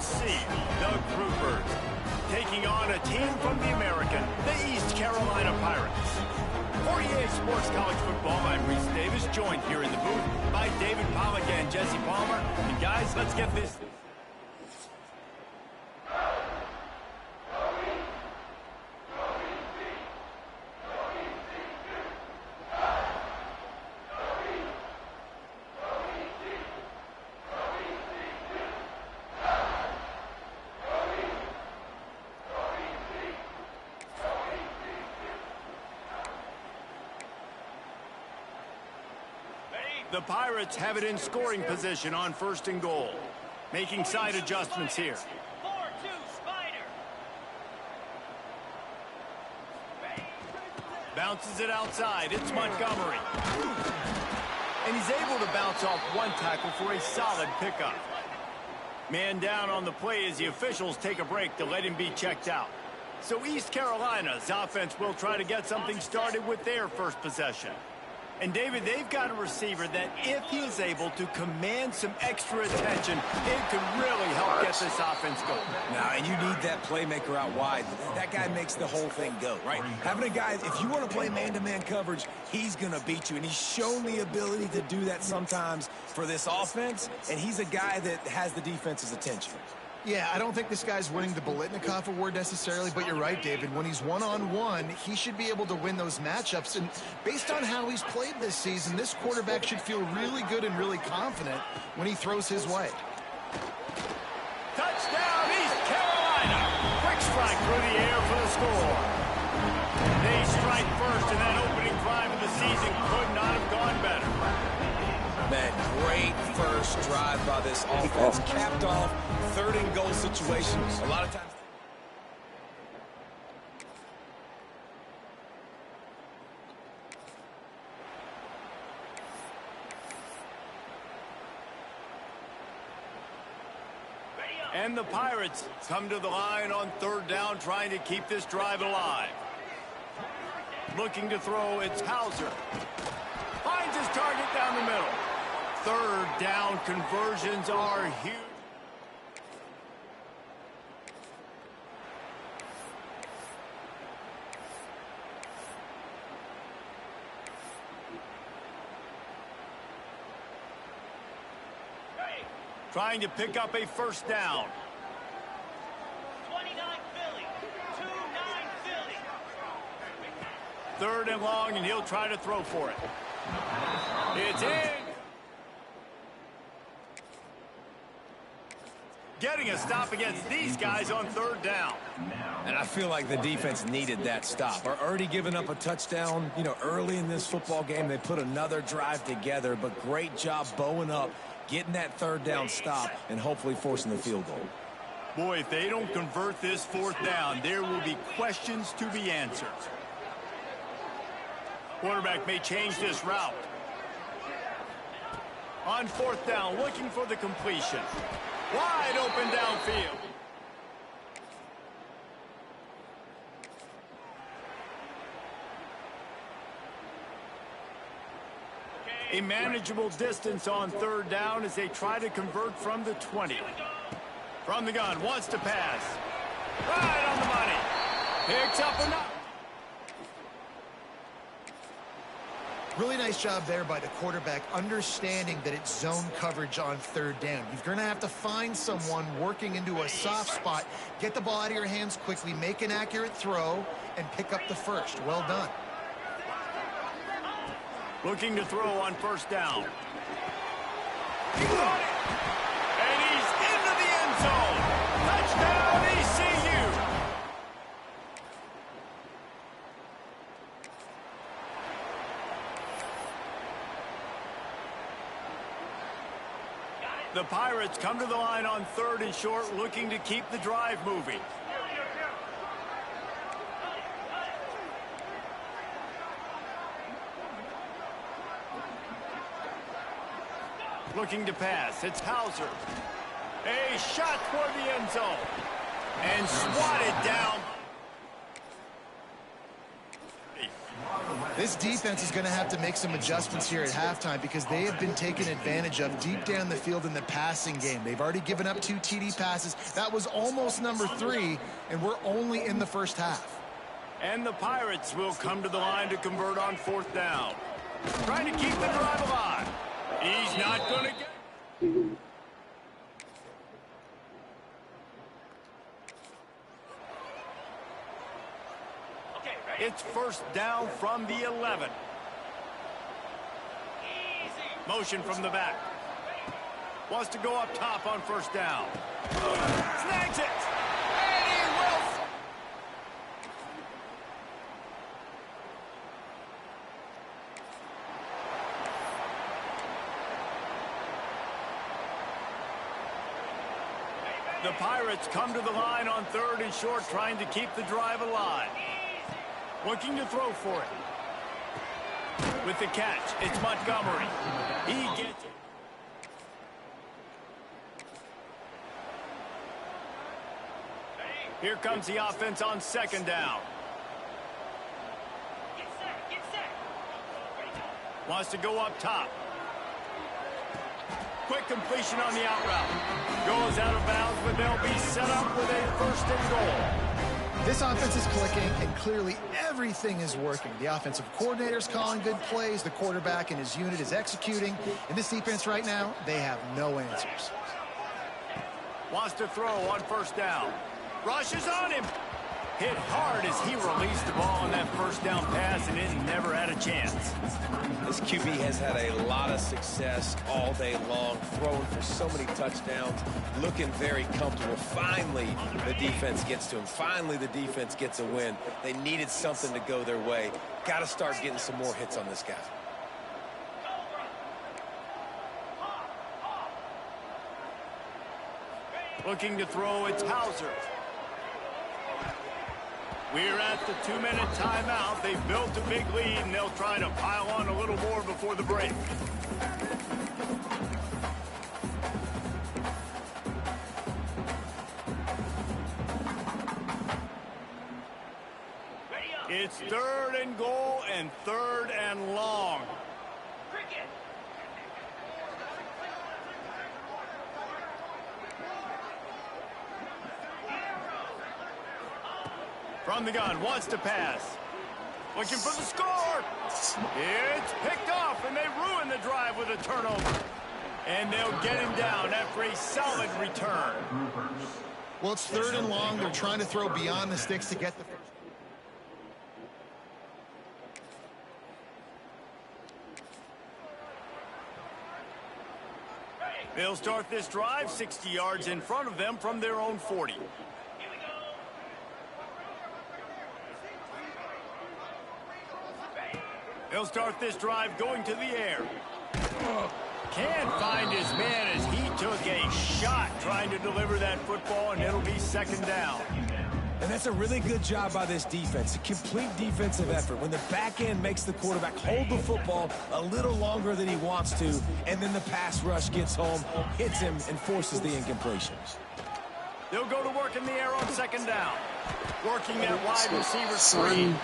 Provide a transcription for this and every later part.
will see the Groupers taking on a team from the American, the East Carolina Pirates. For EA Sports College Football, I'm Reese Davis, joined here in the booth by David Pollack and Jesse Palmer. And guys, let's get this. The Pirates have it in scoring position on 1st and goal. Making side adjustments here. 4-2 Spider. Bounces it outside. It's Montgomery. And he's able to bounce off one tackle for a solid pickup. Man down on the play as the officials take a break to let him be checked out. So East Carolina's offense will try to get something started with their first possession. And, David, they've got a receiver that if he is able to command some extra attention, it can really help get this offense going. Now, and you need that playmaker out wide. That guy makes the whole thing go, right? Having a guy, if you want to play man-to-man coverage, he's going to beat you. And he's shown the ability to do that sometimes for this offense. And he's a guy that has the defense's attention. Yeah, I don't think this guy's winning the Biletnikoff Award necessarily, but you're right, David. When he's one-on-one, he should be able to win those matchups. And based on how he's played this season, this quarterback should feel really good and really confident when he throws his way. Touchdown, East Carolina! Quick strike through the air for the score. They strike first, and that opening drive of the season could not have gone better. Man, great first drive by this offense. Capped off, 3rd and goal situations. A lot of times. And the Pirates come to the line on 3rd down, trying to keep this drive alive. Looking to throw, it's Hauser. Finds his target down the middle. 3rd down conversions are huge. Trying to pick up a 1st down. 29 Philly. 2-9 Philly. 3rd and long, and he'll try to throw for it. It's in. Getting a stop against these guys on 3rd down. And I feel like the defense needed that stop. Are already giving up a touchdown, early in this football game. They put another drive together, but great job bowing up, getting that 3rd down stop, and hopefully forcing the field goal. Boy, if they don't convert this 4th down, there will be questions to be answered. Quarterback may change this route. On 4th down, looking for the completion. Wide open downfield. A manageable distance on 3rd down as they try to convert from the 20. From the gun, wants to pass. Right on the money. Picks up enough. Really nice job there by the quarterback, understanding that it's zone coverage on 3rd down. You're going to have to find someone working into a soft spot, get the ball out of your hands quickly, make an accurate throw, and pick up the 1st. Well done. Looking to throw on 1st down. He got it. And he's into the end zone. Touchdown, ECU. The Pirates come to the line on 3rd and short, looking to keep the drive moving. Looking to pass. It's Hauser. A shot toward the end zone. And swatted down. This defense is going to have to make some adjustments here at halftime because they have been taken advantage of deep down the field in the passing game. They've already given up 2 TD passes. That was almost number 3, and we're only in the first half. And the Pirates will come to the line to convert on 4th down. Trying to keep the drive alive. He's not going to get... It's 1st down from the 11. Motion from the back. Wants to go up top on 1st down. Snags it. And he will. The Pirates come to the line on 3rd and short, trying to keep the drive alive. Looking to throw for it. With the catch, it's Montgomery. He gets it. Here comes the offense on 2nd down. Get set, get set. Wants to go up top. Quick completion on the out route. Goes out of bounds, but they'll be set up with a 1st and goal. This offense is clicking, and clearly everything is working. The offensive coordinator's calling good plays. The quarterback and his unit is executing. In this defense right now, they have no answers. Wants to throw on 1st down. Rushes on him. Hit hard as he released the ball on that 1st down pass, and it never had a chance. This QB has had a lot of success all day long, throwing for so many touchdowns, looking very comfortable. Finally, the defense gets to him. Finally, the defense gets a win. They needed something to go their way. Got to start getting some more hits on this guy. Looking to throw, it's Hauser. We're at the 2-minute timeout. They've built a big lead, and they'll try to pile on a little more before the break. It's 3rd and goal and 3rd and long. Cricket. From the gun, wants to pass. Looking for the score. It's picked off, and they ruin the drive with a turnover. And they'll get him down after a solid return. Well, it's 3rd and long. They're trying to throw beyond the sticks to get the first. They'll start this drive 60 yards in front of them from their own 40. They'll start this drive going to the air. Can't find his man as he took a shot trying to deliver that football, and it'll be 2nd down. And that's a really good job by this defense, a complete defensive effort. When the back end makes the quarterback hold the football a little longer than he wants to, and then the pass rush gets home, hits him, and forces the incompletion. They'll go to work in the air on 2nd down. Working that wide receiver screen.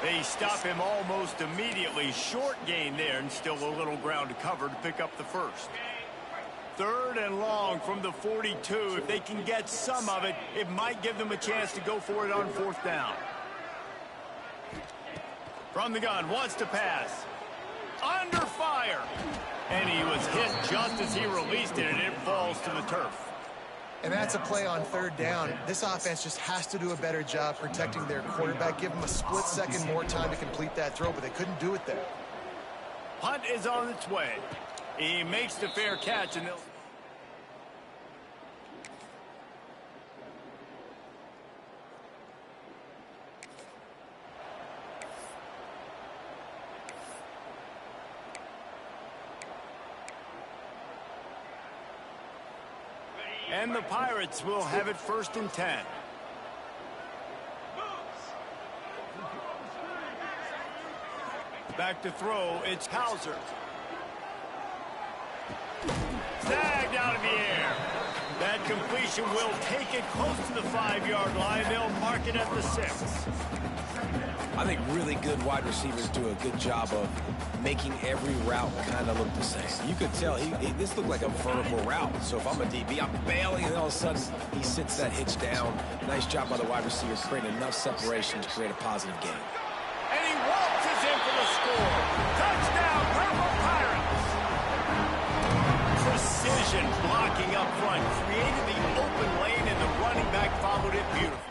They stop him almost immediately. Short gain there, and still a little ground to cover to pick up the 1st. 3rd and long from the 42. If they can get some of it, it might give them a chance to go for it on 4th down. From the gun, wants to pass. Under fire. And he was hit just as he released it, and it falls to the turf. And that's a play on 3rd down. This offense just has to do a better job protecting their quarterback. Give them a split second more time to complete that throw, but they couldn't do it there. Punt is on its way. He makes the fair catch, and they'll... And the Pirates will have it 1st and 10. Back to throw, it's Hauser. Snagged out of the air. That completion will take it close to the 5-yard line. They'll mark it at the 6. I think really good wide receivers do a good job of making every route kind of look the same. You could tell this looked like a vertical route. So if I'm a DB, I'm bailing, and all of a sudden he sits that hitch down. Nice job by the wide receiver, creating enough separation to create a positive gain. And he waltzes in for the score. Touchdown, Purple Pirates! Precision blocking up front created the open lane, and the running back followed it beautifully.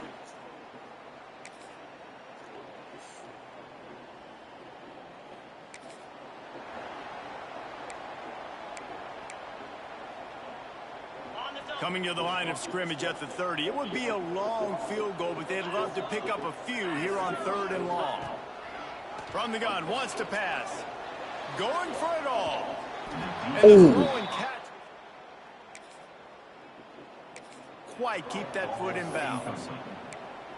Coming to the line of scrimmage at the 30. It would be a long field goal, but they'd love to pick up a few here on 3rd and long. From the gun, wants to pass. Going for it all. And the throw and catch. Quite keep that foot in bounds.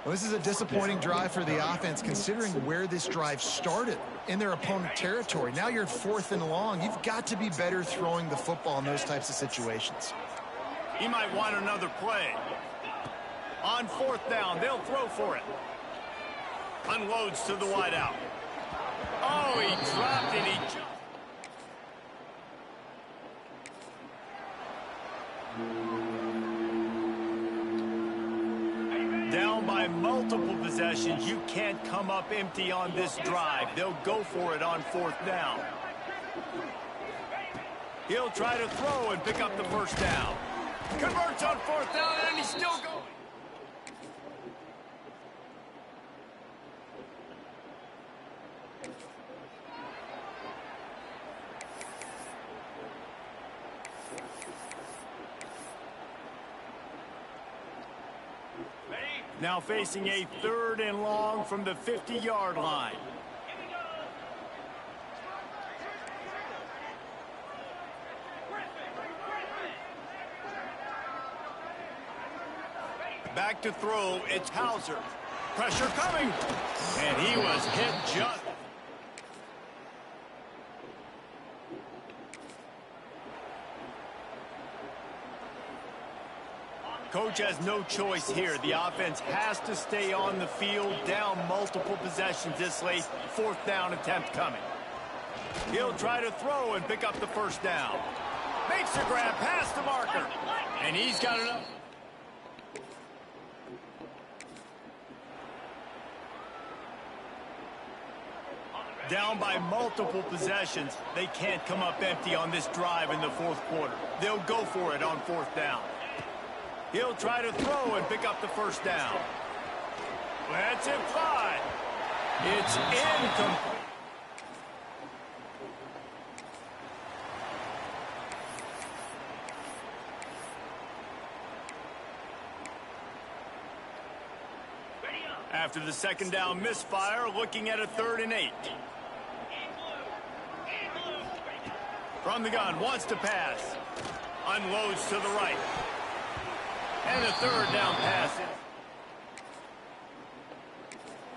Well, this is a disappointing drive for the offense, considering where this drive started, in their opponent territory. Now you're at 4th and long. You've got to be better throwing the football in those types of situations. He might want another play. On 4th down, they'll throw for it. Unloads to the wideout. Oh, he dropped it. He jumped. Down by multiple possessions. You can't come up empty on this drive. They'll go for it on 4th down. He'll try to throw and pick up the 1st down. Converts on 4th down, and he's still going. Now facing a 3rd and long from the 50-yard line. Back to throw, it's Hauser. Pressure coming. And he was hit just. Coach has no choice here. The offense has to stay on the field, down multiple possessions this late. 4th down attempt coming. He'll try to throw and pick up the 1st down. Makes a grab past the marker. And he's got enough. Down by multiple possessions. They can't come up empty on this drive in the 4th quarter. They'll go for it on 4th down. He'll try to throw and pick up the 1st down. That's it, 5. It's incomplete. After the 2nd down misfire, looking at a 3rd and 8. From the gun, wants to pass. Unloads to the right. And a 3rd down pass.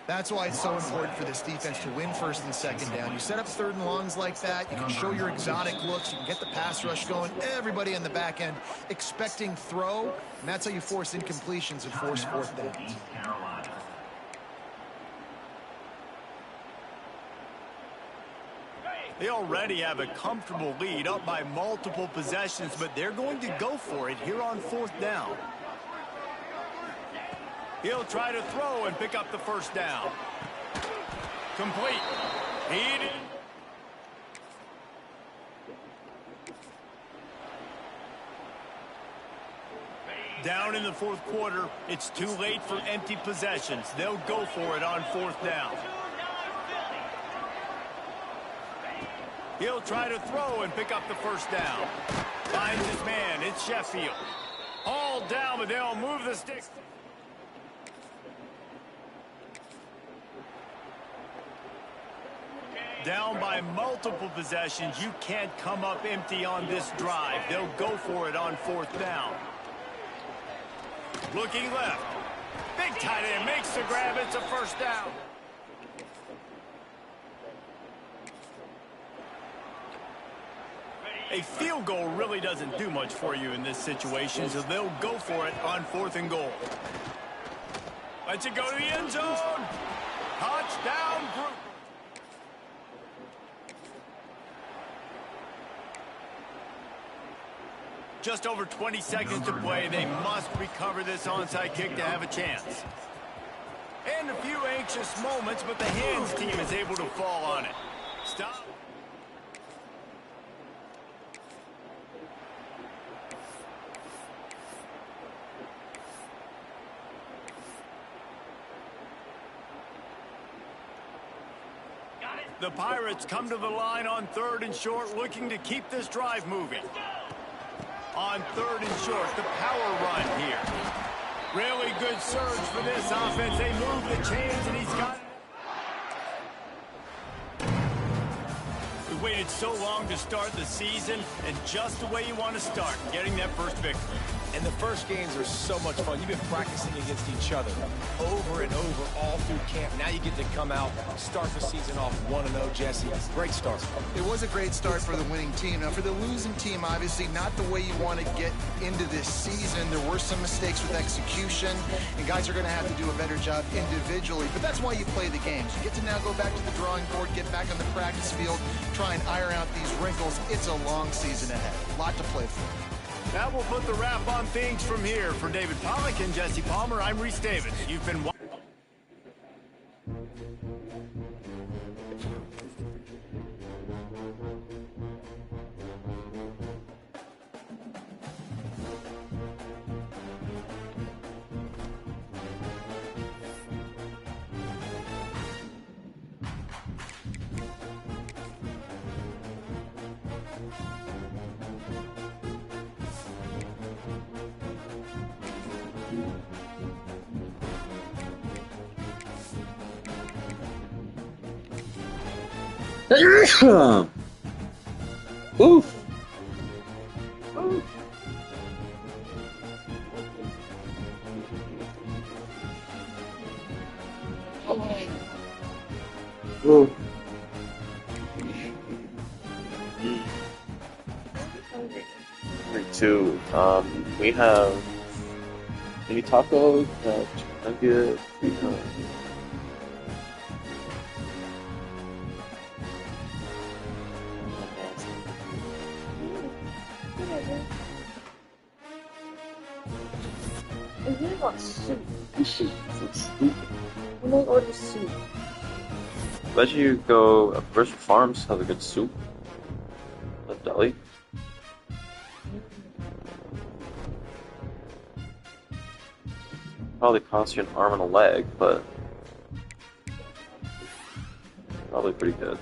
That's why it's so important for this defense to win 1st and 2nd down. You set up 3rd and longs like that. You can show your exotic looks. You can get the pass rush going. Everybody on the back end expecting throw. And that's how you force incompletions and force 4th downs. They already have a comfortable lead, up by multiple possessions, but they're going to go for it here on 4th down. He'll try to throw and pick up the 1st down. Complete. He did. Down in the 4th quarter, it's too late for empty possessions. They'll go for it on 4th down. He'll try to throw and pick up the 1st down. Finds his man. It's Sheffield. All down, but they'll move the sticks. Down by multiple possessions. You can't come up empty on this drive. They'll go for it on 4th down. Looking left. Big tight end makes the grab. It's a 1st down. A field goal really doesn't do much for you in this situation, so they'll go for it on 4th and goal. Let's it go to the end zone. Touchdown, group. Just over 20 seconds to play. They must recover this onside kick to have a chance. And a few anxious moments, but the hands team is able to fall on it. Stop. The Pirates come to the line on 3rd and short, looking to keep this drive moving. On 3rd and short, the power run here. Really good surge for this offense. They move the chains, and he's got it. We waited so long to start the season, and just the way you want to start, getting that first victory. And the first games are so much fun. You've been practicing against each other over and over all through camp. Now you get to come out, start the season off 1-0, Jesse. Great start. It was a great start for the winning team. Now, for the losing team, obviously not the way you want to get into this season. There were some mistakes with execution, and guys are going to have to do a better job individually. But that's why you play the games. You get to now go back to the drawing board, get back on the practice field, try and iron out these wrinkles. It's a long season ahead. A lot to play for. That will put the wrap on things from here. For David Pollack and Jesse Palmer, I'm Reese Davis. You've been watching. Oof. Oof. Two. We have mini tacos, nugget, I really want soup. Soup. When I order soup. Bet you go Bristol Farms has a good soup. A deli. Probably costs you an arm and a leg, but probably pretty good.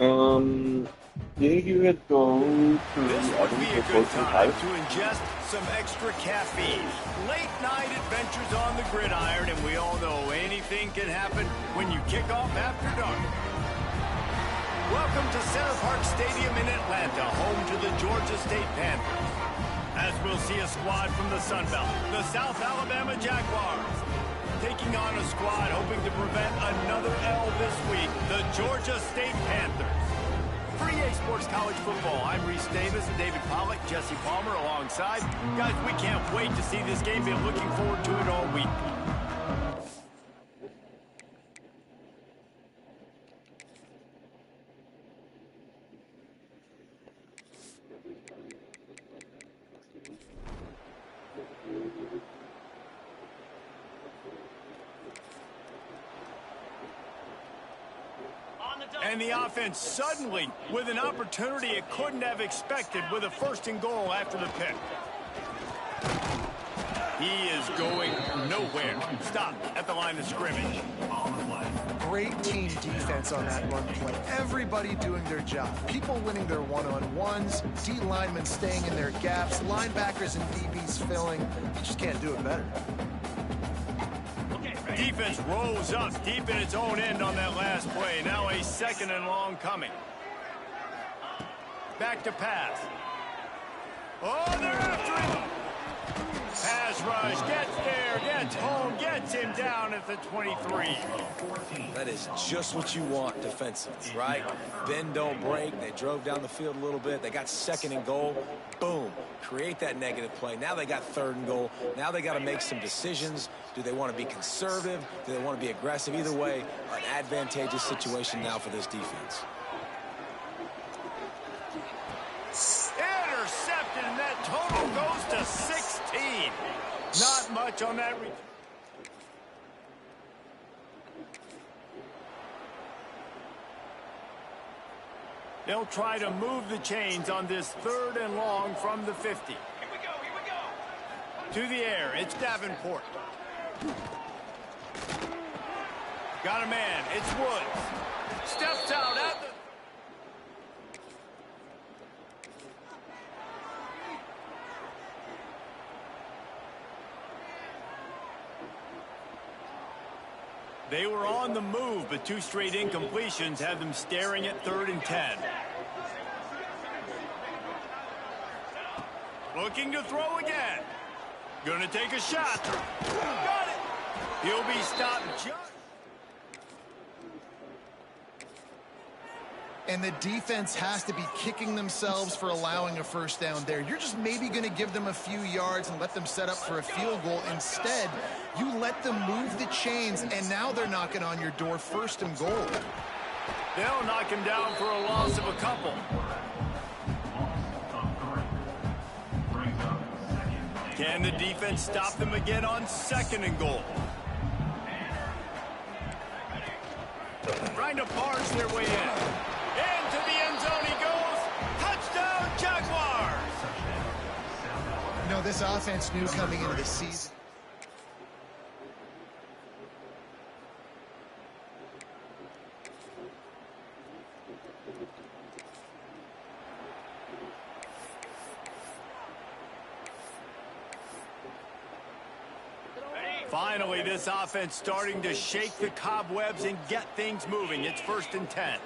Do you think you could go to This would be a Evan good for time 14.5? to ingest some extra caffeine. Late night adventures on the gridiron, and we all know anything can happen when you kick off after dark. Welcome to Center Parc Stadium in Atlanta, home to the Georgia State Panthers. As we'll see a squad from the Sun Belt, the South Alabama Jaguars. Taking on a squad hoping to prevent another L this week, the Georgia State Panthers. For EA Sports College Football, I'm Reese Davis and David Pollack, Jesse Palmer alongside. Guys, we can't wait to see this game. Been looking forward to it all week. And the offense suddenly with an opportunity it couldn't have expected with a 1st and goal after the pick. He is going nowhere. Stop at the line of scrimmage. Great team defense on that run play. Everybody doing their job. People winning their one-on-ones, D linemen staying in their gaps, linebackers and DBs filling. You just can't do it better. Defense rolls up deep in its own end on that last play. Now a 2nd and long coming. Back to pass. Oh, they're after him. Pass rush, gets there, gets home, gets him down at the 23. That is just what you want defensively, right? Bend, don't break. They drove down the field a little bit. They got 2nd and goal. Boom. Create that negative play. Now they got 3rd and goal. Now they got to make some decisions. Do they want to be conservative? Do they want to be aggressive? Either way, an advantageous situation now for this defense. Intercepted, and that total goes to 16. Not much on that. They'll try to move the chains on this 3rd and long from the 50. Here we go. To the air, it's Davenport. Got a man, it's Woods. Steps out at the... They were on the move, but 2 straight incompletions had them staring at 3rd and 10. Looking to throw again. Gonna take a shot. Got it. He'll be stopped just... And the defense has to be kicking themselves for allowing a 1st down there. You're just maybe going to give them a few yards and let them set up for a field goal. Instead, you let them move the chains, and now they're knocking on your door 1st and goal. They'll knock him down for a loss of a couple. Can the defense stop them again on 2nd and goal? Trying to barge their way in. Into the end zone he goes. Touchdown, Jaguars! You know, this offense knew coming into the season. Finally, this offense starting to shake the cobwebs and get things moving. It's 1st and 10.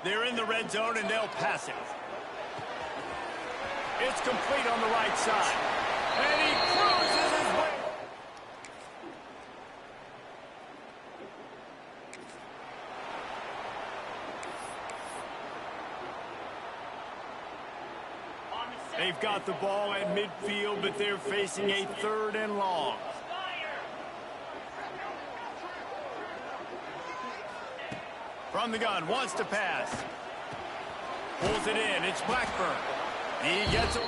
They're in the red zone, and they'll pass it. It's complete on the right side. And he cruises his way. They've got the ball at midfield, but they're facing a 3rd and long. From the gun, wants to pass. Pulls it in, it's Blackburn. He gets it.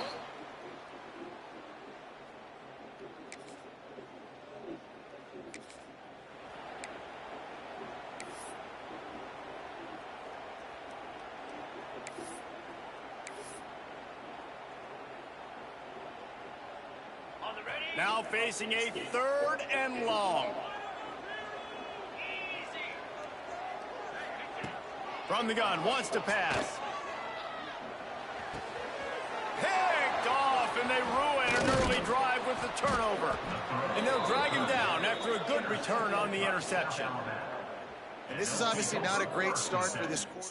Now facing a 3rd and long. From the gun, wants to pass. Picked off, and they ruin an early drive with the turnover. And they'll drag him down after a good return on the interception. And this is obviously not a great start for this quarter.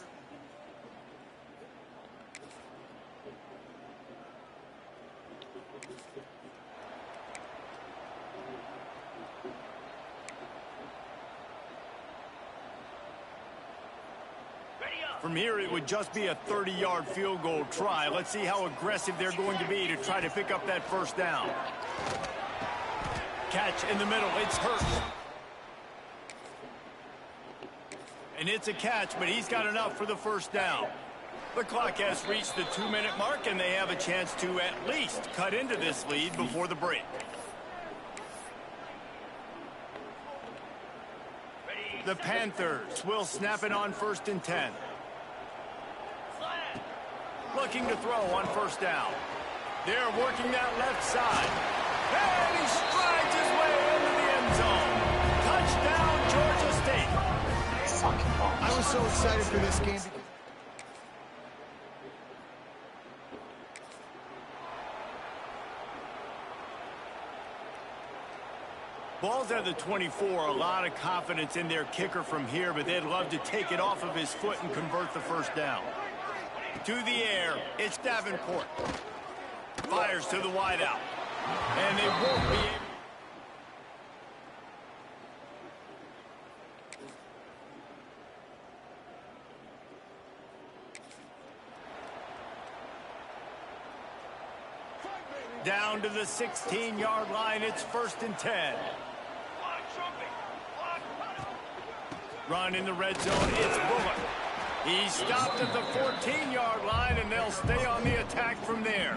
From here, it would just be a 30-yard field goal try. Let's see how aggressive they're going to be to try to pick up that first down. Catch in the middle. It's Hurst. And it's a catch, but he's got enough for the first down. The clock has reached the 2-minute mark, and they have a chance to at least cut into this lead before the break. The Panthers will snap it on 1st and 10. Looking to throw on first down. They're working that left side. And he strides his way into the end zone. Touchdown, Georgia State. Fucking balls. I was so excited for this game. Ball's at the 24. A lot of confidence in their kicker from here, but they'd love to take it off of his foot and convert the first down. To the air, it's Davenport. Fires to the wideout. And they won't be able... Down to the 16-yard line, it's 1st and 10. Run in the red zone, it's Bullock. He's stopped at the 14-yard line, and they'll stay on the attack from there.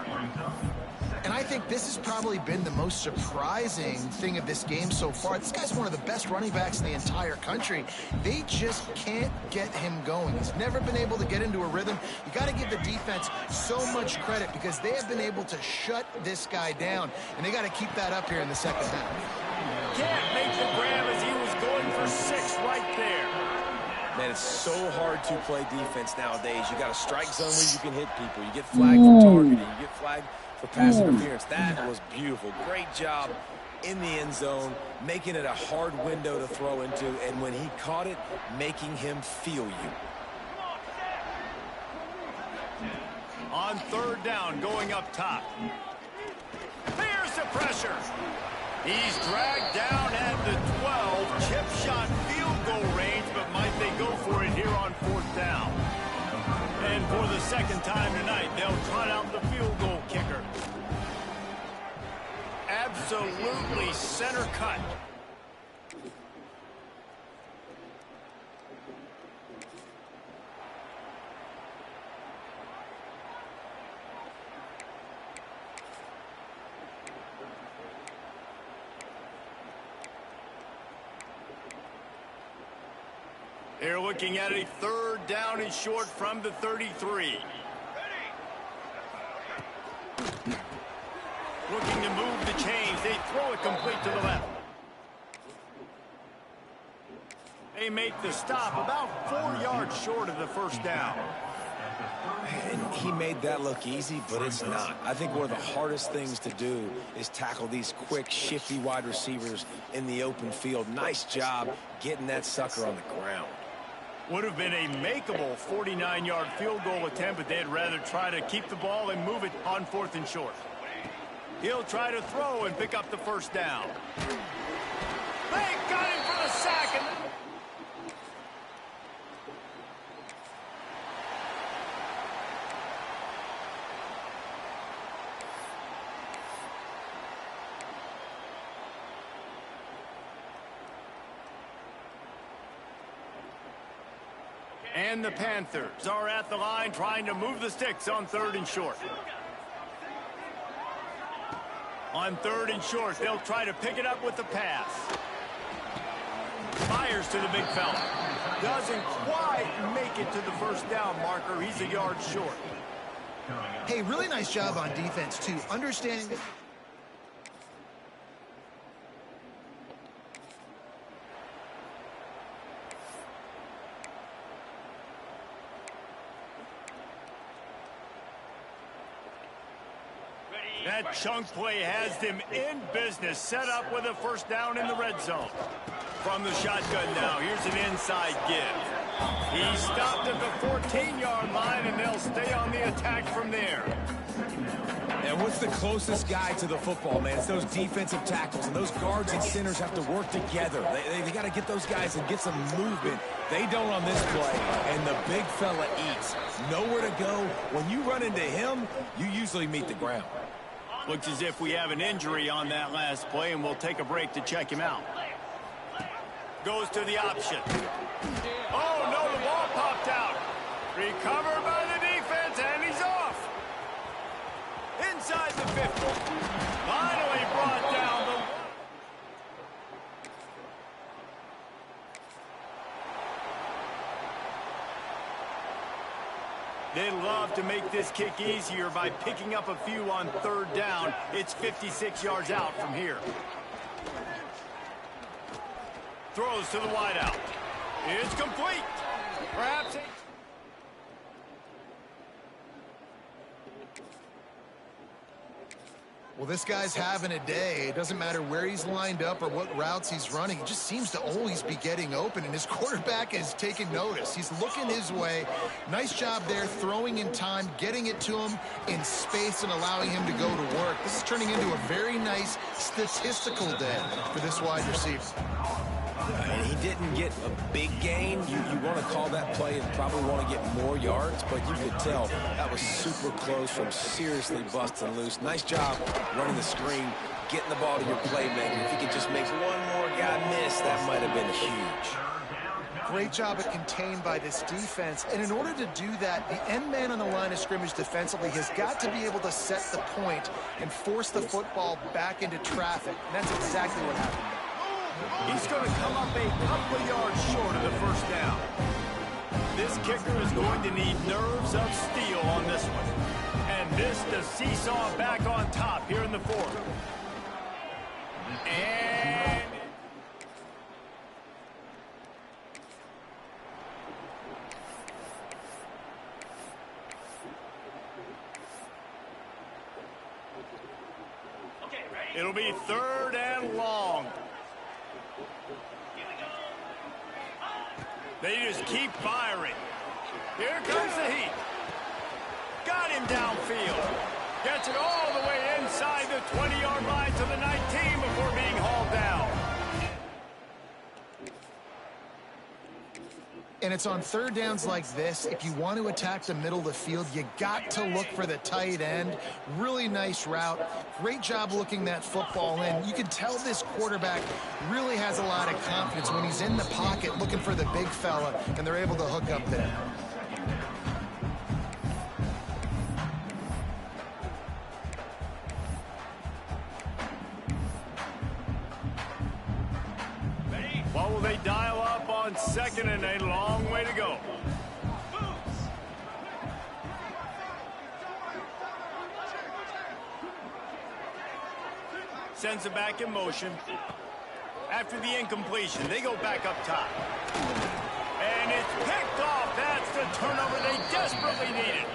And I think this has probably been the most surprising thing of this game so far. This guy's one of the best running backs in the entire country. They just can't get him going. He's never been able to get into a rhythm. You got to give the defense so much credit because they have been able to shut this guy down, and they got to keep that up here in the second half. Can't make the grab as he was going for 6 right there. Man, it's so hard to play defense nowadays. You got a strike zone where you can hit people. You get flagged for targeting. You get flagged for pass interference. That was beautiful. Great job in the end zone, making it a hard window to throw into, and when he caught it, making him feel you. On 3rd down, going up top. There's the pressure. He's dragged down at the 12. Chip shot field goal range, but might they go for it here on 4th down? And for the second time tonight, they'll trot out the field goal kicker. Absolutely center cut. They're looking at a 3rd down and short from the 33. Looking to move the chains. They throw it complete to the left. They make the stop about 4 yards short of the first down. And he made that look easy, but it's not. I think one of the hardest things to do is tackle these quick, shifty wide receivers in the open field. Nice job getting that sucker on the ground. Would have been a makeable 49-yard field goal attempt, but they'd rather try to keep the ball and move it on 4th and short. He'll try to throw and pick up the first down. They got him for the sack. And the Panthers are at the line trying to move the sticks on 3rd and short. On 3rd and short, they'll try to pick it up with the pass. Fires to the big fella. Doesn't quite make it to the first down marker. He's a yard short. Hey, really nice job on defense, too. Understanding that... That chunk play has them in business, set up with a first down in the red zone. From the shotgun now, here's an inside give. He stopped at the 14-yard line, and they'll stay on the attack from there. And what's the closest guy to the football, man? It's those defensive tackles, and those guards and centers have to work together. They got to get those guys and get some movement. They don't on this play, and the big fella eats. Nowhere to go. When you run into him, you usually meet the ground. Looks as if we have an injury on that last play, and we'll take a break to check him out. Goes to the option. Oh, no, the ball popped out. Recovered by the defense, and he's off. Inside the 50. Finally brought down the... They'd love to make this kick easier by picking up a few on third down. It's 56 yards out from here. Throws to the wideout. It's complete. Perhaps... Well, this guy's having a day. It doesn't matter where he's lined up or what routes he's running. He just seems to always be getting open, and his quarterback is taking notice. He's looking his way. Nice job there, throwing in time, getting it to him in space and allowing him to go to work. This is turning into a very nice statistical day for this wide receiver. And he didn't get a big gain. You want to call that play and probably want to get more yards, but you could tell that was super close from seriously busting loose. Nice job running the screen, getting the ball to your playmaker. If he could just make one more guy miss, that might have been huge. Great job at contained by this defense. And in order to do that, the end man on the line of scrimmage defensively has got to be able to set the point and force the football back into traffic. And that's exactly what happened. He's going to come up a couple of yards short of the first down. This kicker is going to need nerves of steel on this one. And this to seesaw back on top here in the fourth. And... it'll be third and long. They just keep firing. Here comes the heat. Got him downfield. Gets it all the way inside the 20-yard line to the 19 before being hauled down. And it's on third downs like this. If you want to attack the middle of the field, you got to look for the tight end. Really nice route. Great job looking that football in. You can tell this quarterback really has a lot of confidence when he's in the pocket looking for the big fella, and they're able to hook up there. What will they dial up on second and a long way to go? Sends it back in motion. After the incompletion, they go back up top. And it's picked off. That's the turnover they desperately needed.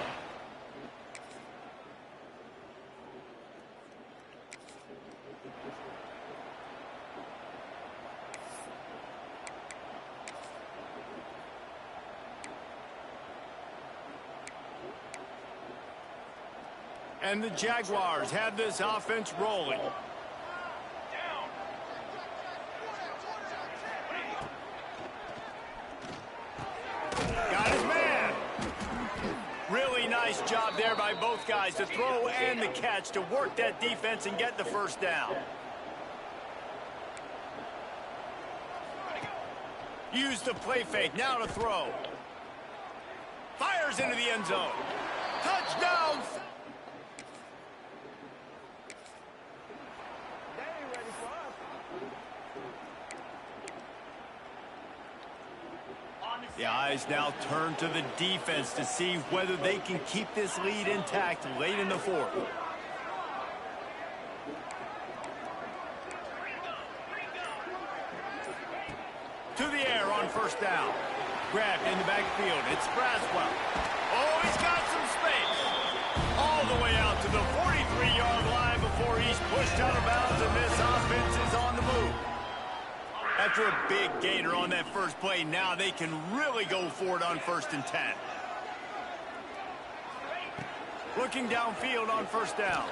And the Jaguars have this offense rolling. Got his man. Really nice job there by both guys to throw and the catch to work that defense and get the first down. Use the play fake, now to throw. Fires into the end zone. Touchdown! The eyes now turn to the defense to see whether they can keep this lead intact late in the fourth. To the air on first down. Grabbed in the backfield. It's Braswell. Oh, he's got some space. All the way out to the 43-yard line before he's pushed out of bounds, and this offense is on the move. After a big gainer on that first play, now they can really go for it on 1st and 10. Looking downfield on 1st down.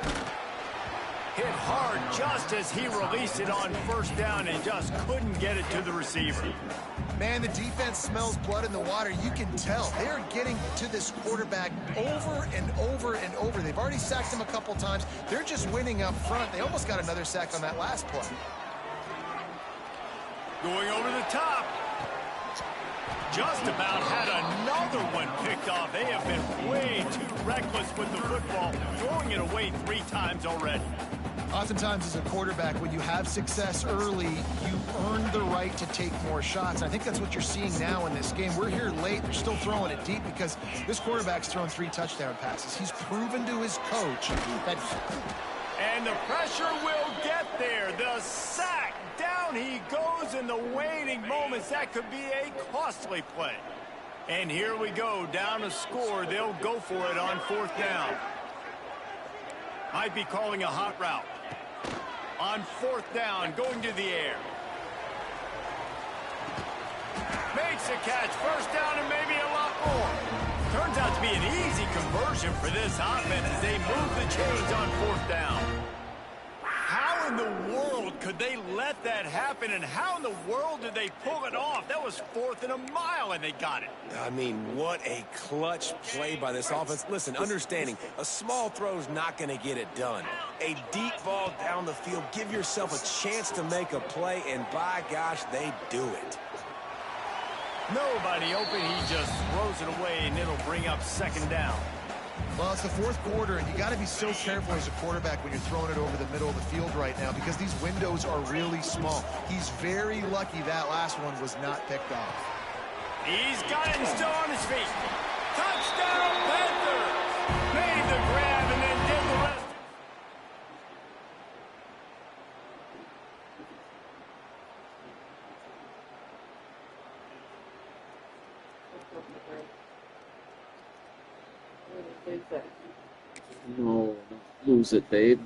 Hit hard just as he released it on 1st down and just couldn't get it to the receiver. Man, the defense smells blood in the water. You can tell. They're getting to this quarterback over and over and over. They've already sacked him a couple times. They're just winning up front. They almost got another sack on that last play. Going over the top. Just about had another one picked off. They have been way too reckless with the football, throwing it away 3 times already. Oftentimes as a quarterback, when you have success early, you earn the right to take more shots. I think that's what you're seeing now in this game. We're here late. They're still throwing it deep because this quarterback's thrown 3 touchdown passes. He's proven to his coach that... And the pressure will get there. The sack. Down he goes in the waiting moments. That could be a costly play. And here we go. Down a score. They'll go for it on 4th down. Might be calling a hot route. On 4th down, going to the air. Makes a catch. 1st down and maybe a lot more. Turns out to be an easy conversion for this offense as they move the chains on 4th down. How in the world could they let that happen, and how in the world did they pull it off? That was 4th and a mile, and they got it. I mean, what a clutch play by this offense. Listen, understanding, a small throw's not going to get it done. A deep ball down the field, give yourself a chance to make a play, and by gosh, they do it. Nobody open, he just throws it away, and it'll bring up 2nd down. Well, it's the 4th quarter, and you got to be so careful as a quarterback when you're throwing it over the middle of the field right now because these windows are really small. He's very lucky that last one was not picked off. He's got it and still on his feet. Touchdown, Panthers! Made the grab and then did the rest. No, don't lose it, babe.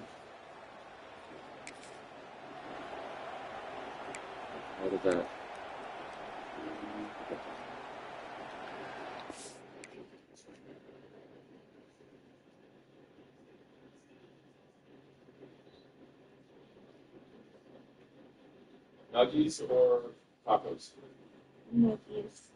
What is that? Nuggies or tacos? Nuggies.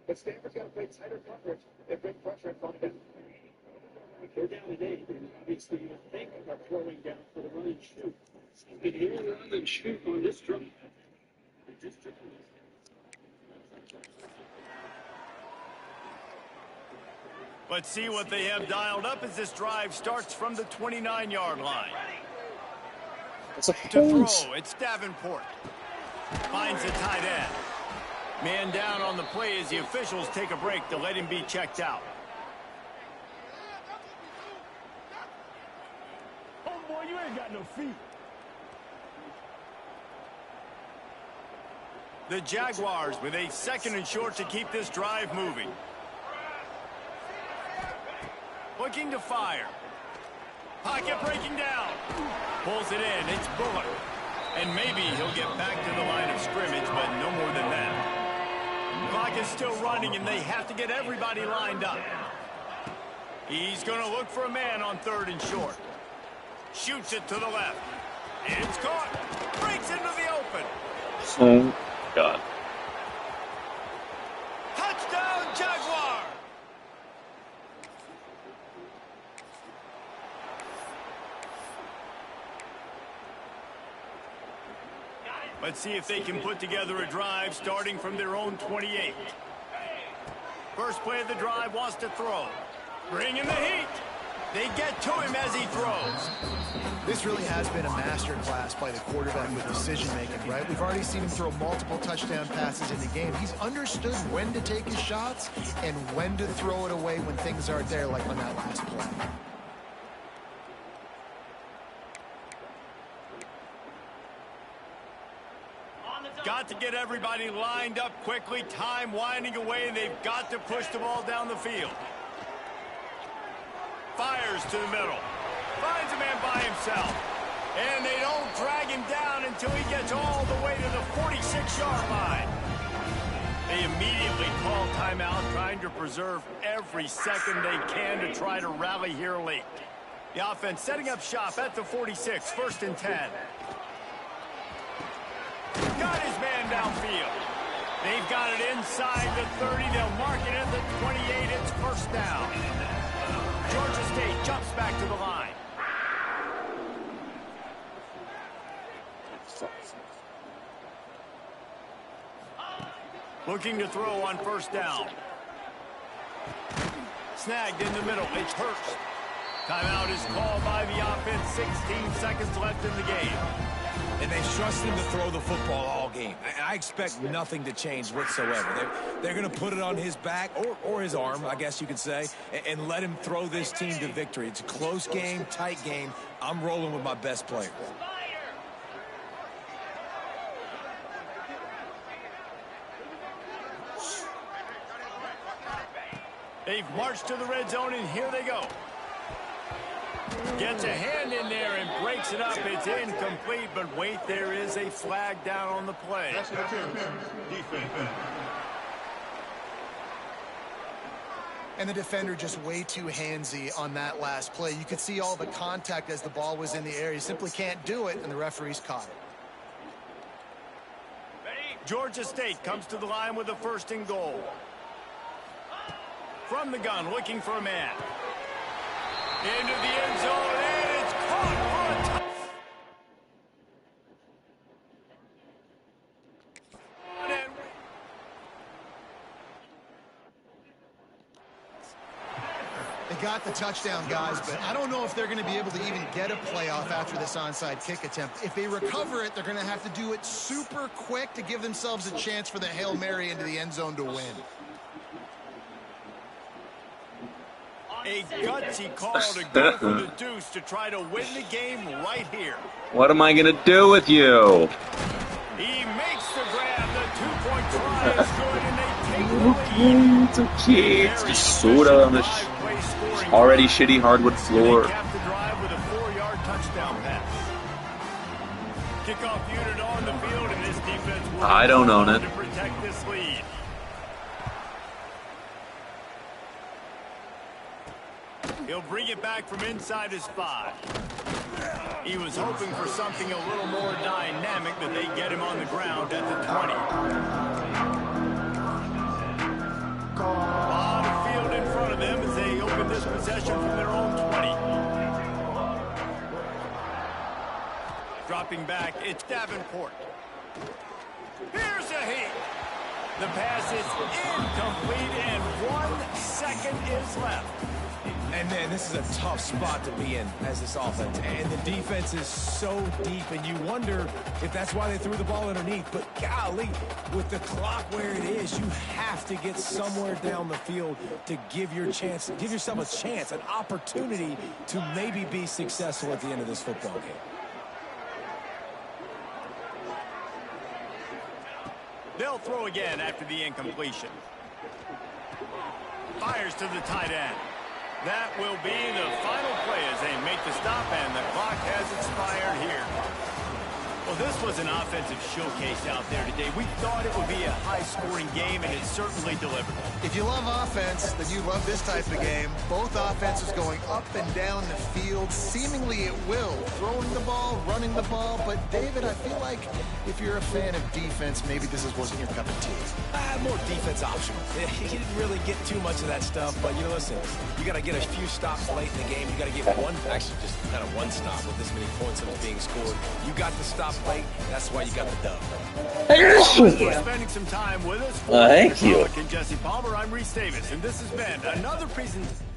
But Stanford's got to play tighter coverage and bring pressure in front of them. They're down at 8. Obviously, you think about throwing down for the run and shoot. You can hear run and shoot on this drive. Let's see what they have dialed up as this drive starts from the 29-yard line. It's a To throw, point. it's Davenport. Finds the tight end. Man down on the play as the officials take a break to let him be checked out. Oh, boy, you ain't got no feet. The Jaguars with a 2nd and short to keep this drive moving. Looking to fire. Pocket breaking down. Pulls it in. It's Bullard. And maybe he'll get back to the line of scrimmage, but no more than that. Clock is still running, and they have to get everybody lined up. He's going to look for a man on 3rd and short. Shoots it to the left. It's caught. Breaks into the open. Oh, God. Touchdown, Jaguar! Let's see if they can put together a drive starting from their own 28. First play of the drive wants to throw. Bring in the heat. They get to him as he throws. This really has been a masterclass by the quarterback with decision-making, right? We've already seen him throw multiple touchdown passes in the game. He's understood when to take his shots and when to throw it away when things aren't there, like on that last play. Got to get everybody lined up quickly. Time winding away, and they've got to push the ball down the field. Fires to the middle. Finds a man by himself. And they don't drag him down until he gets all the way to the 46-yard line. They immediately call timeout, trying to preserve every second they can to try to rally here late. The offense setting up shop at the 46, 1st and 10. Got his man downfield. They've got it inside the 30. They'll mark it at the 28. It's 1st down. Georgia State jumps back to the line. Looking to throw on 1st down. Snagged in the middle. It's Hurst. Timeout is called by the offense. 16 seconds left in the game. And they trust him to throw the football all game. I expect nothing to change whatsoever. They're going to put it on his back, or his arm, I guess you could say, and let him throw this team to victory. It's a close game, tight game. I'm rolling with my best player. They've marched to the red zone, and here they go. Gets a hand in there and breaks it up. It's incomplete, but wait, there is a flag down on the play. Defense. And the defender just way too handsy on that last play. You could see all the contact as the ball was in the air. You simply can't do it, and the referees caught it. Georgia State comes to the line with a 1st and goal. From the gun, looking for a man. Into the end zone, and it's caught for a touchdown. They got the touchdown, guys, but I don't know if they're going to be able to even get a playoff after this onside kick attempt. If they recover it, they're going to have to do it super quick to give themselves a chance for the Hail Mary into the end zone to win. A gutsy call to go for the deuce to try to win the game right here. What am I going to do with you? He makes the grab. The 2-point try is good, and they take the lead. It's okay. It's just soda on the already shitty hardwood floor. They cap the drive with a 4-yard touchdown pass. Kickoff unit on the field, and this defense will I don't own it. to protect this lead. He'll bring it back from inside his 5. He was hoping for something a little more dynamic, that they get him on the ground at the 20. A lot of field in front of them as they open this possession from their own 20. Dropping back, it's Davenport. Here's a heat. The pass is incomplete, and 1 second is left. And man, this is a tough spot to be in as this offense. And the defense is so deep, and you wonder if that's why they threw the ball underneath. But golly, with the clock where it is, you have to get somewhere down the field to give yourself a chance, an opportunity to maybe be successful at the end of this football game. They'll throw again after the incompletion. Fires to the tight end. That will be the final play as they make the stop, and the clock has expired here. Well, this was an offensive showcase out there today. We thought it would be a high-scoring game, and it certainly delivered. If you love offense, then you love this type of game. Both offenses going up and down the field, seemingly at will, throwing the ball, running the ball. But, David, I feel like if you're a fan of defense, maybe this wasn't your cup of tea. More defense optional. He didn't really get too much of that stuff, but, listen, you got to get a few stops late in the game. You got to get actually just kind of one stop with this many points that was being scored. You got the stop late. That's why you got the dub. Thank you. Spending some time with us. Thank you. Jesse Palmer, I'm Reese Davis, and this has been another presentation.